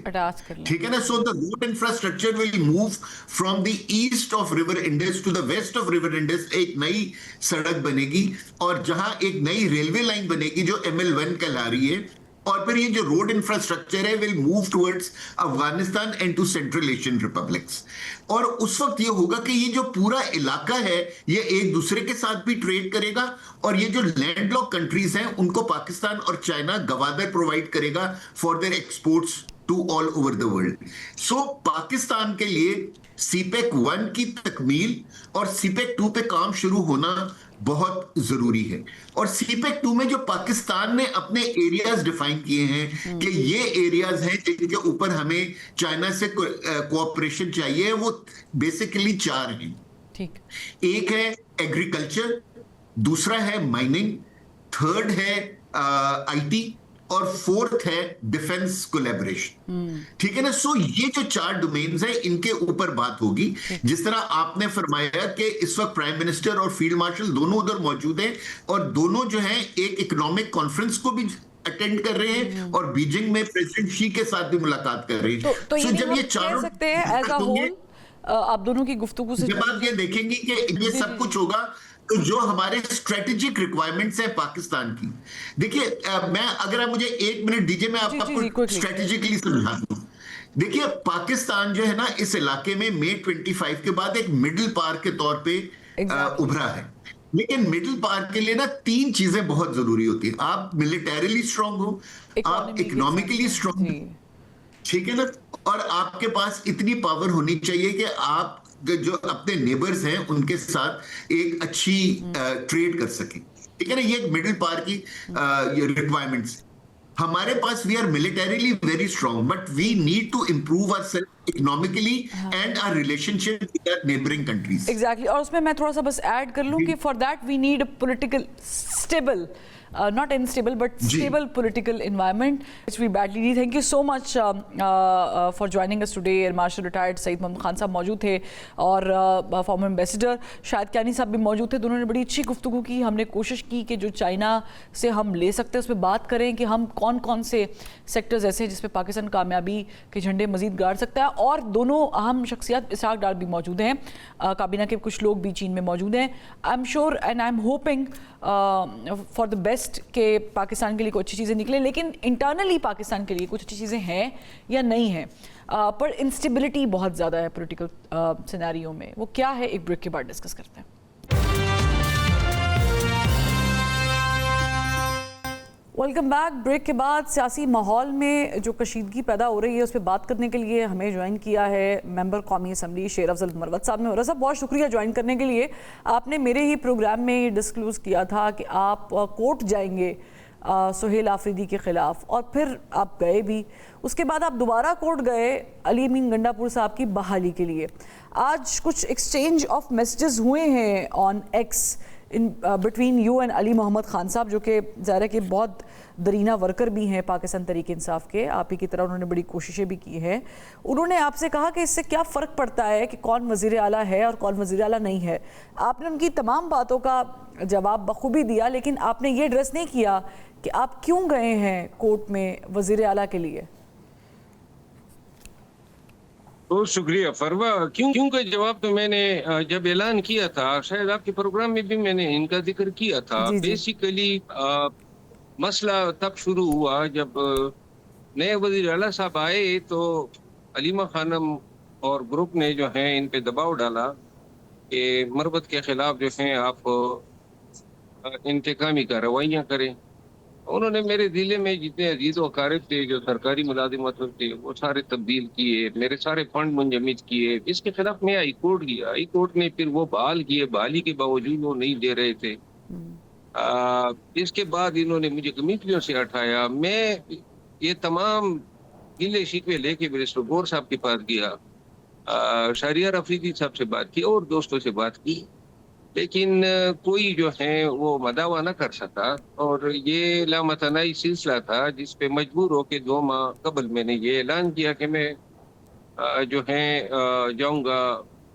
ठीक है ना। So the road infrastructure will move from the east of river Indus to the west of river Indus. एक नई सड़क बनेगी और जहां एक नई रेलवे लाइन बनेगी जो ML1 कहला रही है, और फिर ये जो रोड इंफ्रास्ट्रक्चर है will move towards Afghanistan and to Central Asian republics. और उस वक्त ये होगा कि ये जो पूरा इलाका है ये एक दूसरे के साथ भी ट्रेड करेगा, और ये जो लैंडलॉक कंट्रीज हैं उनको पाकिस्तान और चाइना गवादर प्रोवाइड करेगा for their exports to all over the world. So Pakistan के लिए सीपेक 1 की तकमील और सीपेक 2 पे काम शुरू होना बहुत जरूरी है। और सीपेक 2 में जो पाकिस्तान ने अपने एरियाज डिफाइन किए हैं कि ये एरियाज हैं जिनके ऊपर हमें चाइना से कोऑपरेशन चाहिए, वो बेसिकली 4 हैं। ठीक। एक है एग्रीकल्चर, दूसरा है माइनिंग, थर्ड है आईटी और फोर्थ है डिफेंस कोलैबोरेशन। ठीक है ना। सो ये जो 4 डोमेन्स हैं इनके ऊपर बात होगी। जिस तरह आपने फरमाया कि इस वक्त प्राइम मिनिस्टर और फील्ड मार्शल दोनों उधर मौजूद हैं और दोनों जो हैं एक इकोनॉमिक कॉन्फ्रेंस को भी अटेंड कर रहे हैं और बीजिंग में प्रेसिडेंट शी के साथ भी मुलाकात कर रहे हैं। तो So ये जब हम ये कह चारों सकते हैं एज अ होल, आप दोनों की गुफ्तगू से जब आप ये देखेंगे कि ये सब कुछ होगा तो जो हमारे स्ट्रेटेजिक रिक्वायरमेंट्स हैं पाकिस्तान की, देखिए मैं अगर आप मुझे 1 मिनट दीजिए, मैं आपको स्ट्रेटेजिकली समझा दूं। देखिए पाकिस्तान जो है ना इस इलाके में मई 25 के बाद एक मिडिल पावर के तौर पे उभरा है। लेकिन मिडिल पावर के लिए ना 3 चीजें बहुत जरूरी होती है। आप मिलिटरीली स्ट्रांग हो, आप इकोनॉमिकली स्ट्रांग हो, ठीक है ना, और आपके पास इतनी पावर होनी चाहिए कि आप जो अपने नेबर्स हैं उनके साथ एक अच्छी ट्रेड कर सकें। ठीक है ना, ये मिडिल पावर की रिक्वायरमेंट्स। हमारे पास we are militarily very strong but we need to improve ourself economically and our relationship with our neighbouring countries. Exactly. और उसमें मैं थोड़ा सा बस ऐड कर लूं कि for that we need a political stable, not unstable but stable political environment which we badly need. Thank you so much for joining us today. Air Marshal retired Saeed Mohammad Khan साहब मौजूद थे और फॉर्मर एम्बेसडर शाहिद कियानी साहब भी मौजूद थे। दोनों ने बड़ी अच्छी गुफ्तगू की। हमने कोशिश की कि जो चाइना से हम ले सकते हैं उस पर बात करें कि हम कौन कौन से सेक्टर्स ऐसे हैं जिस पे पाकिस्तान कामयाबी के झंडे मजीद गाड़ सकता है। और दोनों अहम शख्सियत इसहाक डार भी मौजूद हैं, काबीना के कुछ लोग भी चीन में मौजूद हैं। I am sure and I am hoping for the best के पाकिस्तान के लिए कुछ अच्छी चीज़ें निकलें, लेकिन इंटरनली पाकिस्तान के लिए कुछ अच्छी चीज़ें हैं या नहीं हैं। पर इंस्टेबिलिटी बहुत ज़्यादा है पॉलिटिकल सिनेरियो में। वो क्या है, एक ब्रेक के बाद डिस्कस करते हैं। Welcome back. ब्रेक के बाद सियासी माहौल में जो कशीदगी पैदा हो रही है उस पर बात करने के लिए हमें ज्वाइन किया है मेंबर कौमी असम्बली शेर अफजल मरवत साहब ने। और साहब बहुत शुक्रिया ज्वाइन करने के लिए। आपने मेरे ही प्रोग्राम में ये डिस्क्लोज़ किया था कि आप कोर्ट जाएंगे सुहेल आफरीदी के ख़िलाफ़ और फिर आप गए भी। उसके बाद आप दोबारा कोर्ट गए अली अमीन गंडापुर साहब की बहाली के लिए। आज कुछ एक्सचेंज ऑफ मैसेजेस हुए हैं on X in between you and Ali Mohammad Khan साहब, जो कि ज़ाहिर है कि बहुत दरीना वर्कर भी हैं पाकिस्तान तहरीक इंसाफ के। आप ही की तरह उन्होंने बड़ी कोशिशें भी की हैं। उन्होंने आपसे कहा कि इससे क्या फ़र्क पड़ता है कि कौन वज़ीर आला है और कौन वज़ीर आला नहीं है। आपने उनकी तमाम बातों का जवाब बखूबी दिया, लेकिन आपने ये एड्रेस नहीं किया कि आप क्यों गए हैं कोर्ट में वज़ीर आला के लिए। बहुत शुक्रिया फरवा। क्यों का जवाब तो मैंने जब ऐलान किया था, शायद आपके प्रोग्राम में भी मैंने इनका जिक्र किया था। बेसिकली मसला तब शुरू हुआ जब नए वज़ीर आला साहब आए तो अलीमा खानम और ग्रुप ने जो है इन पे दबाव डाला कि मरवत के खिलाफ जो है आप इंतकामी कार्रवाइयाँ करें। उन्होंने मेरे ज़िले में जितने अजीज़ व अकारिब थे जो सरकारी मुलाजिमत थे वो सारे तब्दील किए, मेरे सारे फंड मुंजमद किए। इसके खिलाफ मैं हाई कोर्ट गया, हाई कोर्ट ने फिर वो बहाल किए, बहाली के बावजूद वो नहीं दे रहे थे। इसके बाद इन्होंने मुझे कमेटियों से हटाया। मैं ये तमाम गिले शिकवे लेके बैरिस्टर गौर साहब के पास गया, शहरियार अफरीदी साहब से बात की और दोस्तों से बात की, लेकिन कोई जो है वो मदावा न कर सका। और ये लामतनाई सिलसिला था जिस पे मजबूर होके 2 माह कबल मैंने ये ऐलान किया कि मैं जो है जाऊंगा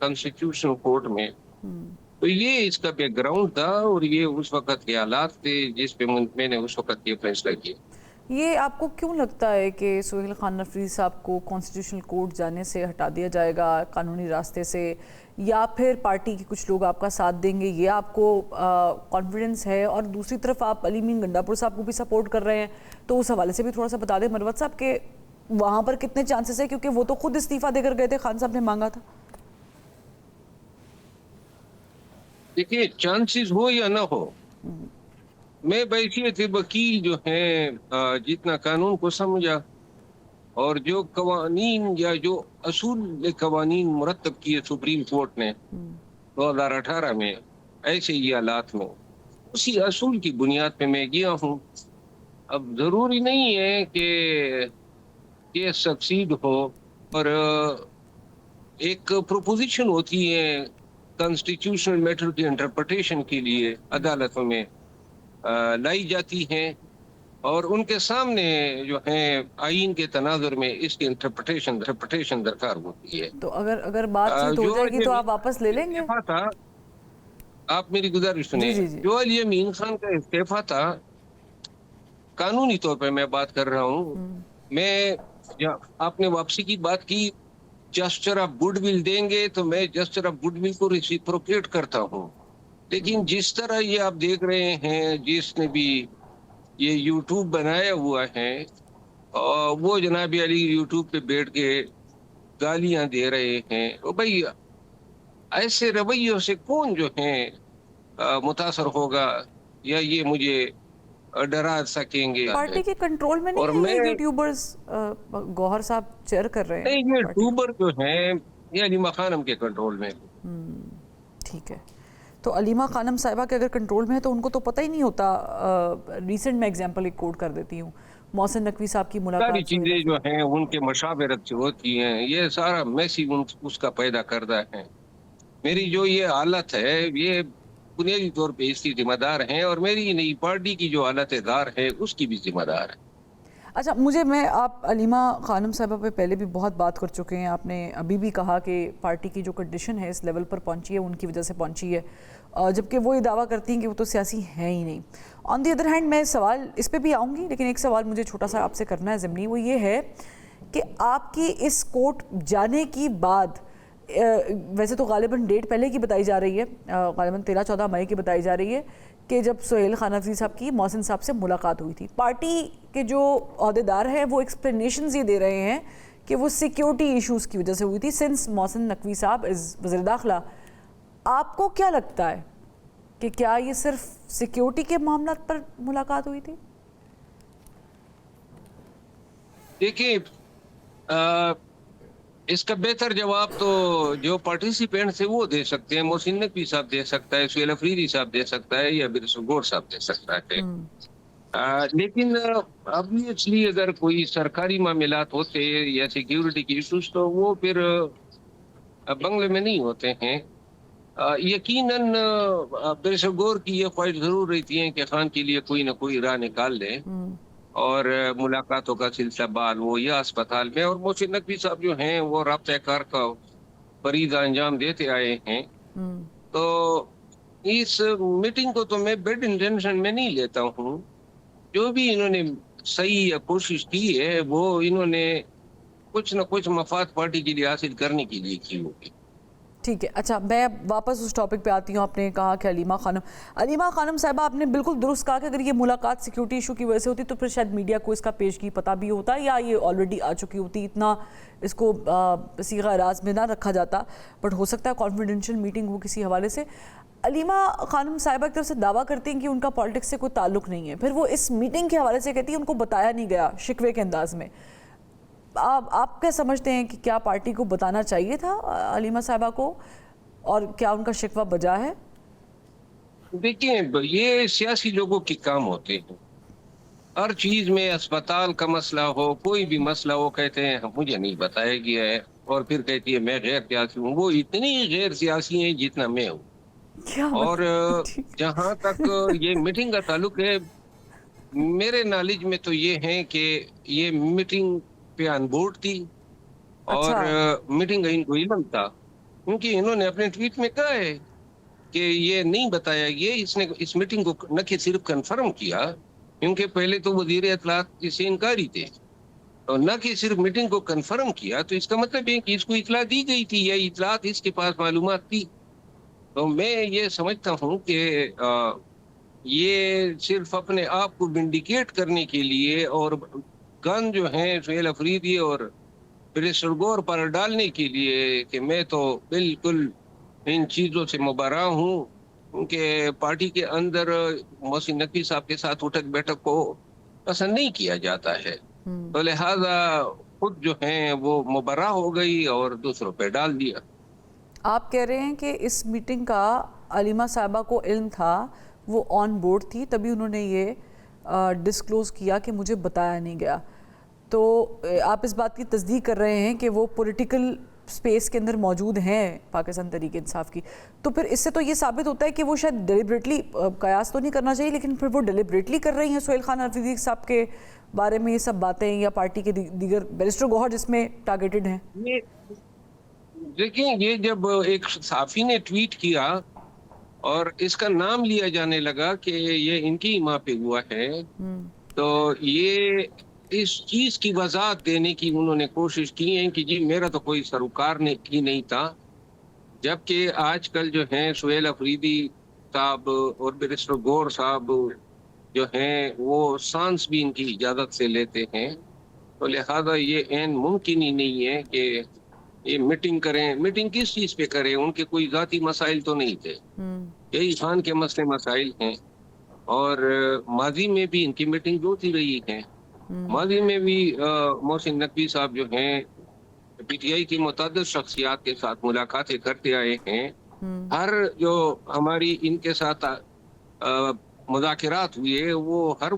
कॉन्स्टिट्यूशनल कोर्ट में। तो ये इसका बैकग्राउंड था और ये उस वक्त के हालात थे जिस पे मैंने उस वक्त ये फैसला किया। ये आपको क्यों लगता है कि सुहेल खान अफरीदी साहब को कॉन्स्टिट्यूशनल कोर्ट जाने से हटा दिया जाएगा कानूनी रास्ते से, या फिर पार्टी के कुछ लोग आपका साथ देंगे, ये आपको कॉन्फिडेंस है? और दूसरी तरफ आप अली अमीन गंडापुर साहब को भी सपोर्ट कर रहे हैं, तो उस हवाले से भी थोड़ा सा बता दें मरवत साहब के वहाँ पर कितने चांसेस है, क्योंकि वो तो खुद इस्तीफा देकर गए थे, खान साहब ने मांगा था। देखिए चांसेस हो या ना हो, मैं बैठिए थे वकील जो है जितना कानून को समझा और जो कवानीन या जो असूल कवानीन मुरत्तब किए सुप्रीम कोर्ट ने 2018 में ऐसे ही हालात में, उसी असूल की बुनियाद पे मैं गया हूँ। अब जरूरी नहीं है कि ये सक्सीड हो, और एक प्रोपोजिशन होती है कॉन्स्टिट्यूशनल मैटर की इंटरप्रिटेशन के लिए अदालतों में लाई जाती हैं, और उनके सामने जो है आईन के तनाजुर में इसकी इंटरप्रिटेशन दरकार होती है। तो अगर बातचीत हो जाएगी तो आप वापस ले लेंगे? इस्तीफा था, आप मेरी गुजारिश सुनिए। जी, जी, जी। जो अली अमीन खान का इस्तीफा था, कानूनी तौर पे मैं बात कर रहा हूँ, मैं आपने वापसी की बात की, जस्चर ऑफ गुडविल देंगे तो मैं जस्चर ऑफ गुडविल को रिसिप्रोकेट करता हूँ। लेकिन जिस तरह ये आप देख रहे हैं, जिसने भी ये यूट्यूब बनाया हुआ है, और वो जनाब अली यूट्यूब पे बैठ के गालियां दे रहे हैं, तो भाई ऐसे रवैयों से कौन जो है मुतासर होगा, या ये मुझे डरा सकेंगे? पार्टी के कंट्रोल में नहीं और है मैं ये यूट्यूबर्स? गौहर साहब चेयर कर रहे हैं नहीं, ये पार्टी। यूट्यूबर जो हैं ये अलीमा खानम के कंट्रोल में। ठीक है, तो अलीमा खानम साहिबा के अगर कंट्रोल में है तो उनको तो पता ही नहीं होता। रिसेंट में एग्जांपल एक कोट कर देती हूँ, मोहसिन नकवी साहब की सारी मुलाकात चीजें जो हैं उनके मशावरत से होती हैं, ये सारा मैसेज उसका पैदा करता है। मेरी जो ये हालत है, ये बुनियादी तौर पे इसकी जिम्मेदार हैं, और मेरी नई पार्टी की जो हालत दार है उसकी भी जिम्मेदार है। अच्छा, आप अलीमा खानम साहिबा पे पहले भी बहुत बात कर चुके हैं। आपने अभी भी कहा कि पार्टी की जो कंडीशन है इस लेवल पर पहुंची है उनकी वजह से पहुंची है, जबकि वो ये दावा करती हैं कि वो तो सियासी हैं ही नहीं। ऑन दी अदर हैंड, मैं सवाल इस पे भी आऊँगी, लेकिन एक सवाल मुझे छोटा सा आपसे करना है ज़िमनी, वो ये है कि आपकी इस कोर्ट जाने की बाद, वैसे तो गालिबन डेट पहले की बताई जा रही है, गालिबन 13-14 मई की बताई जा रही है कि जब सुहेल खान अफजी साहब की मोहसिन साहब से मुलाकात हुई थी। पार्टी के जो अहदेदार हैं वो एक्सप्लेनेशंस ये दे रहे हैं कि वो सिक्योरिटी इश्यूज़ की वजह से हुई थी, सिंस मोहसिन नकवी साहब इज़ वज़ीर दाखिला। आपको क्या लगता है कि क्या ये सिर्फ सिक्योरिटी के मामला पर मुलाकात हुई थी? देखिए, इसका बेहतर जवाब तो जो पार्टिसिपेंट है वो दे सकते हैं। मोहसिन नकवी साहब दे सकता है, सुहेल अफरीदी साहब दे सकता है, या बिरसुगोर साहब दे सकता है। लेकिन ऑब्वियसली अगर कोई सरकारी मामलात होते या सिक्योरिटी की इशूज, तो वो फिर बंगले में नहीं होते हैं। यकीनन बिरसुगोर की ये ख्वाहिश जरूर रहती है कि खान के लिए कोई ना कोई राह निकाल ले, और मुलाकातों का सिलसिला बहाल हो या अस्पताल में। और मोहसिन नकवी साहब जो हैं वो राब्ता कार का फरीदा अंजाम देते आए हैं। तो इस मीटिंग को तो मैं बेड इंटेंशन में नहीं लेता हूँ। जो भी इन्होंने सही या कोशिश की है, वो इन्होंने कुछ ना कुछ मफाद पार्टी के लिए हासिल करने के लिए की होगी। ठीक है, अच्छा, मैं वापस उस टॉपिक पे आती हूँ। आपने कहा कि अलीमा खानम साहिबा, आपने बिल्कुल दुरुस्त कहा कि अगर ये मुलाकात सिक्योरिटी इशू की वजह से होती तो फिर शायद मीडिया को इसका पेशगी पता भी होता, या ये ऑलरेडी आ चुकी होती, इतना इसको सीगा राज में ना रखा जाता। बट हो सकता है कॉन्फिडेंशियल मीटिंग हो किसी हवाले से। अलीमा खानम साहिबा की तरफ से दावा करती हैं कि उनका पॉलिटिक्स से कोई ताल्लुक नहीं है, फिर वो इस मीटिंग के हवाले से कहती है उनको बताया नहीं गया, शिकवे के अंदाज में। आप क्या समझते हैं कि क्या पार्टी को बताना चाहिए था अलीमा साहिबा को, और क्या उनका शिकवा बजा है? देखिए, ये सियासी लोगों के काम होते हैं। हर चीज में, अस्पताल का मसला हो, कोई भी मसला हो, कहते हैं मुझे नहीं बताया गया है, और फिर कहती है मैं गैर सियासी हूँ। वो इतनी गैर सियासी है जितना मैं हूँ। और जहाँ तक ये मीटिंग का ताल्लुक है, मेरे नॉलेज में तो ये है कि ये मीटिंग पे ऑन बोर्ड थी। और मीटिंग का इनको इल्म था, क्योंकि इन्होंने अपने ट्वीट में कहा है कि ये नहीं बताया। ये इसने इस मीटिंग को न कि सिर्फ कंफर्म किया, क्योंकि पहले तो वजीर इत्तलात इससे इनकारी थे, और न कि सिर्फ मीटिंग को कंफर्म किया, तो इसका मतलब है कि इसको इतला दी गई थी या इतलात इसके पास मालूमात थी। तो मैं ये समझता हूँ कि ये सिर्फ अपने आप को विंडिकेट करने के लिए और गन जो है सुहेल अफरीदी और बिरसुगोर पर डालने के लिए कि मैं तो बिल्कुल इन चीज़ों से मुबर्रा हूँ, क्योंकि पार्टी के अंदर मोहसिन नकवी साहब के साथ उठक बैठक को पसंद नहीं किया जाता है। तो लिहाजा खुद जो है वो मुबर्रा हो गई और दूसरों पे डाल दिया। आप कह रहे हैं कि इस मीटिंग का अलीमा साहिबा को इल्म था, वो ऑन बोर्ड थी, तभी उन्होंने ये डिस्क्लोज़ किया कि मुझे बताया नहीं गया। तो आप इस बात की तस्दीक कर रहे हैं कि वो पॉलिटिकल स्पेस के अंदर मौजूद हैं पाकिस्तान तहरीक इंसाफ की। तो फिर इससे तो ये साबित होता है कि वो शायद डिलिबरेटली, कयास तो नहीं करना चाहिए, लेकिन फिर वो डिलिबरेटली कर रही हैं सुहेल खान हफीज़ी साहब के बारे में ये सब बातें, या पार्टी के दीगर बैरिस्टर गौहर जिसमें टारगेटेड हैं। ये देखिए, ये जब एक सहाफ़ी ने ट्वीट किया और इसका नाम लिया जाने लगा कि ये इनकी माँ पे हुआ है, तो ये इस चीज की वजाहत देने की उन्होंने कोशिश की है कि जी मेरा तो कोई सरोकार ने की नहीं था। जबकि आजकल जो है सुहेल अफरीदी साहब और बैरिस्टर गौर साहब जो हैं वो सांस भी इनकी इजाजत से लेते हैं, तो लिहाजा ये ऐन मुमकिन ही नहीं है कि ये मीटिंग करें। मीटिंग किस चीज पे करें? उनके कोई जाती मसाइल तो नहीं थे, यही खान के मसले मसाइल हैं। और माजी में भी इनकी मीटिंग होती रही है। माजी में भी मोहसिन नकवी साहब जो हैं पीटीआई की मुतअद्दिद शख्सियात के साथ मुलाकातें करते आए हैं। हर जो हमारी इनके साथ मुज़ाकरात हुए वो हर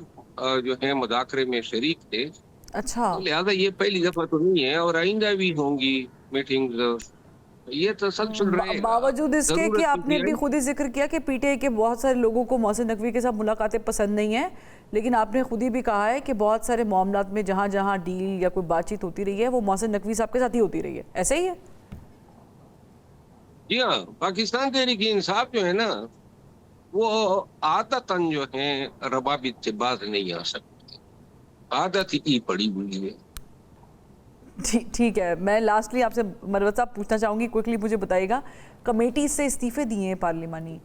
जो है मुज़ाकरे में शरीक थे। अच्छा, तो लिहाजा ये पहली दफा तो नहीं है और आइंदा भी होंगी मीटिंग्स, ये तसलसल रहेगा। बावजूद इसके कि जरूरत आपने भी पीटीआई खुद ही जिक्र किया कि पीटीआई के बहुत सारे लोगों को मोहसिन नकवी के साथ मुलाकातें पसंद नहीं है, लेकिन आपने खुद ही भी कहा है कि बहुत सारे मामलात में जहाँ जहाँ डील या कोई बातचीत होती रही है वो मोहसिन नकवी साहब के साथ ही होती रही है, ऐसे ही है? जी हाँ, पाकिस्तान तहरीक इंसाफ जो है ना, वो आदतन जो है रबाबित से बाज नहीं आ सकती, आदत ही पड़ी हुई है। ठीक है, मैं लास्टली आपसे मरवत साहब पूछना चाहूँगी, क्विकली मुझे बताइएगा, कमेटी से इस्तीफे दिए हैं पार्लिमानी,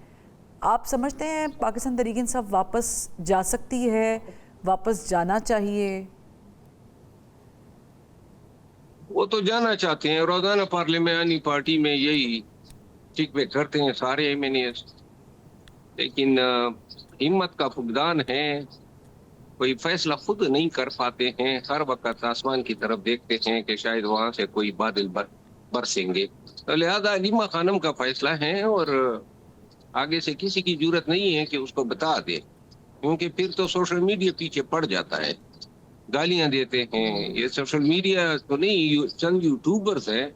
आप समझते हैं पाकिस्तान तहरीक इंसाफ वापस जा सकती है, वापस जाना चाहिए? वो तो जाना चाहते हैं, रोजाना पार्लिमानी पार्टी में यही शिकवे करते हैं सारे एमएनएस, लेकिन हिम्मत का फुकदान है, कोई फैसला खुद नहीं कर पाते हैं। हर वक्त आसमान की तरफ देखते हैं कि शायद वहां से कोई बादल बरसेंगे। तो लिहाजा अलीमा खानम का फैसला है और आगे से किसी की जरूरत नहीं है कि उसको बता दे, क्योंकि फिर तो सोशल मीडिया पीछे पड़ जाता है, गालियां देते हैं। ये सोशल मीडिया तो नहीं, चंद यूट्यूबर्स हैं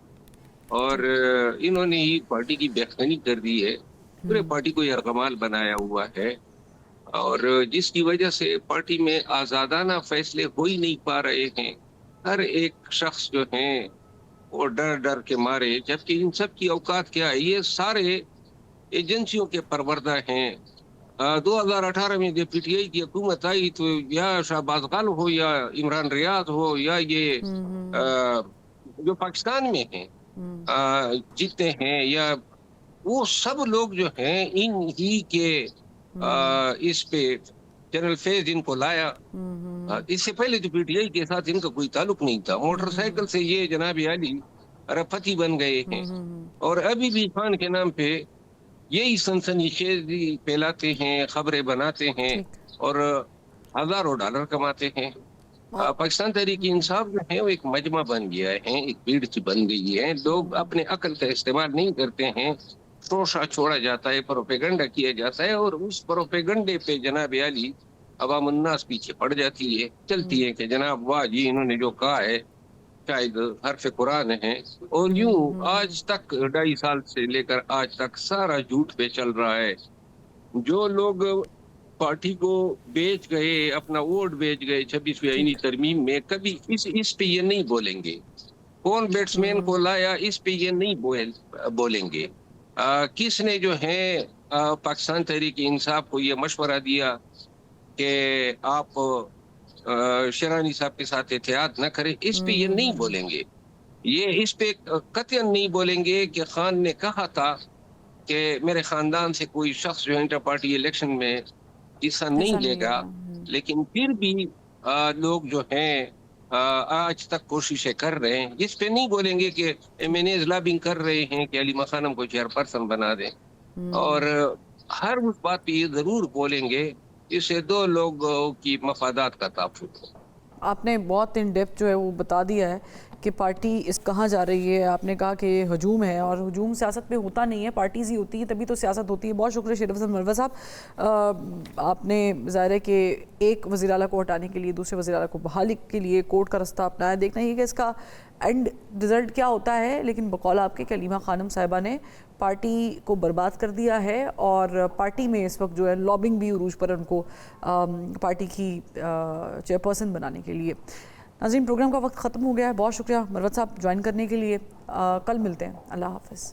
और इन्होंने ही पार्टी की बेखनी कर दी है, पूरे पार्टी को यरगमाल बनाया हुआ है और जिसकी वजह से पार्टी में आजादाना फैसले हो ही नहीं पा रहे हैं। हर एक शख्स जो है वो डर डर के मारे, जबकि इन सब की औकात क्या है? ये सारे एजेंसियों के परवरदा हैं। 2018 में जब पीटीआई की हुकूमत आई तो या शहबाज खान हो या इमरान रियाज हो या ये जो पाकिस्तान में हैं जीते हैं, या वो सब लोग जो हैं इन ही के इस पे जनरल फैज इनको लाया। इससे पहले तो पीटीआई के साथ इनका कोई ताल्लुक नहीं था। मोटरसाइकिल से ये जनाब अली रफती बन गए हैं और अभी भी खान के नाम पे यही सनसनीखेजी फैलाते हैं, खबरें बनाते हैं और हजारों डॉलर कमाते हैं। पाकिस्तान तहरीक इंसाफ जो है वो एक मजमा बन गया है, एक भीड़ सी बन गई है। लोग अपने अकल का इस्तेमाल नहीं करते हैं, शोषा छोड़ा जाता है, प्रोपेगंडा किया जाता है और उस प्रोपेगंडे पे जनाब अली अवाम उन्नास पीछे पड़ जाती है, चलती है कि जनाब वाह जी इन्होंने जो कहा है शायद हर्फ कुरान है। और यूं आज तक 2.5 साल से लेकर आज तक सारा झूठ पे चल रहा है। जो लोग पार्टी को बेच गए, अपना वोट बेच गए 26वीं आईनी तरमीम में, कभी इस पे ये नहीं बोलेंगे। कौन बैट्समैन को लाया, इस पे ये नहीं बोलेंगे। किसने जो है पाकिस्तान तहरीक इंसाफ को ये मशवरा दिया कि आप शेरानी साहब के साथ एहतियात न करें, इस पे ये नहीं बोलेंगे। ये इस पे कतई नहीं बोलेंगे कि खान ने कहा था कि मेरे खानदान से कोई शख्स जो इंटर पार्टी इलेक्शन में हिस्सा नहीं लेगा, लेकिन फिर भी लोग जो हैं आज तक कोशिशें कर रहे हैं। इस पे नहीं बोलेंगे कि एमएनएज लॉबिंग कर रहे हैं कि अलीमा खानम को चेयरपर्सन बना दें। और हर उस बात पे ये जरूर बोलेंगे इससे 2 लोगों की मफादात का ताफुक हो। आपने बहुत इन डेप्थ जो है वो बता दिया है कि पार्टी इस कहाँ जा रही है। आपने कहा कि ये हजूम है और हजूम सियासत में होता नहीं है, पार्टीज़ ही होती है तभी तो सियासत होती है। बहुत शुक्रिया शेर अफजल मरवा साहब। आपने ज़ाहिर है कि एक वज़ीर आला को हटाने के लिए दूसरे वज़ीर आला को बहाली के लिए कोर्ट का रास्ता अपनाया। देखना ही कि इसका एंड रिज़ल्ट क्या होता है, लेकिन बकौल आपके कलीमा खानम साहिबा ने पार्टी को बर्बाद कर दिया है और पार्टी में इस वक्त जो है लॉबिंग भी उरूज पर उनको पार्टी की चेयरपर्सन बनाने के लिए। नाज़रीन, प्रोग्राम का वक्त ख़त्म हो गया है। बहुत शुक्रिया मरवत साहब ज्वाइन करने के लिए। कल मिलते हैं। अल्लाह हाफ़िज़।